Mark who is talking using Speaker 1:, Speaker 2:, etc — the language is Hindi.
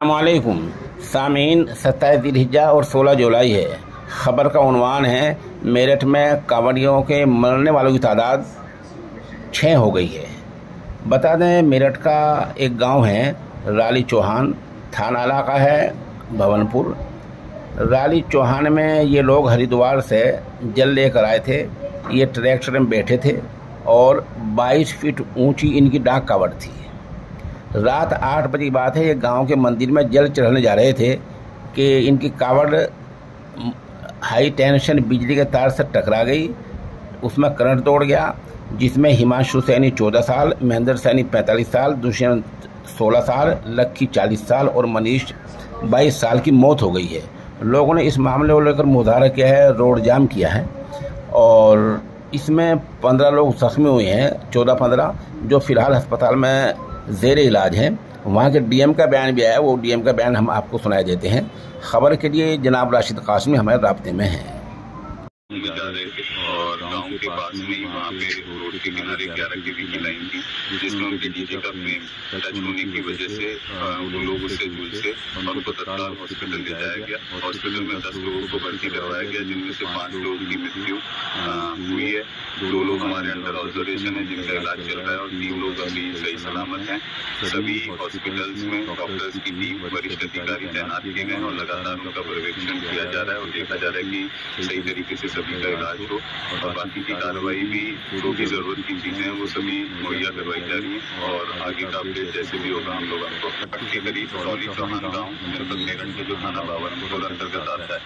Speaker 1: अस्सलामुअलैकुम सामीन। 27 जिलहिज्जा और 16 जुलाई है। ख़बर का उन्वान है मेरठ में कांवड़ियों के मरने वालों की तादाद 6 हो गई है। बता दें मेरठ का एक गांव है राली चौहान, थाना इलाका है भवनपुर। राली चौहान में ये लोग हरिद्वार से जल लेकर आए थे। ये ट्रैक्टर में बैठे थे और 22 फीट ऊंची इनकी डाक कावड़ थी। रात 8 बजे की बात है। ये गांव के मंदिर में जल चढ़ाने जा रहे थे कि इनकी कावड़ हाई टेंशन बिजली के तार से टकरा गई। उसमें करंट तोड़ गया, जिसमें हिमांशु सैनी 14 साल, महेंद्र सैनी 45 साल, दुष्यंत 16 साल, लक्की 40 साल और मनीष 22 साल की मौत हो गई है। लोगों ने इस मामले को लेकर मुजाहरा किया है, रोड जाम किया है और इसमें 15 लोग जख्मी हुए हैं, 14-15 जो फिलहाल अस्पताल में ज़ेर इलाज हैं। वहाँ के डीएम का बयान भी आया, वो डीएम का बयान हम आपको सुनाई देते हैं। खबर के लिए जनाब राशिद कासमी हमारे राब्ते में हैं।
Speaker 2: और गांव के पास में ही वहाँ पे रोड के किनारे 11 केवी की लाइन थी, जिसमें उनके डीजे का फ्रेम टच होने की वजह से वो लोग उससे झुलसे और उनको तत्काल हॉस्पिटल ले जाया गया। हॉस्पिटल में 10 लोगों को भर्ती करवाया गया, जिनमें से 5 लोगों की मृत्यु हुई है। 2 लोग हमारे अंडर ऑब्जर्वेशन है, जिनका इलाज चल रहा है और 3 लोग अभी सही सलामत हैं। सभी हॉस्पिटल्स में डॉक्टर्स की टीम, वरिष्ठ अधिकारी तैनात किए गए हैं और लगातार उनका पर्यवेक्षण किया जा रहा है और देखा जा रहा है कि सही तरीके से सभी का इलाज हो और बाकी की कार्रवाई भी जो भी जरूरत की चीजें हैं वो सभी मुहैया करवाई जा रही है। और आगे का अपडेट जैसे भी होगा हम लोग आपको के करीब रौली चौहान गाँव जनपद मेरठ के जो थाना बावनपुर अंतर्गत आता है।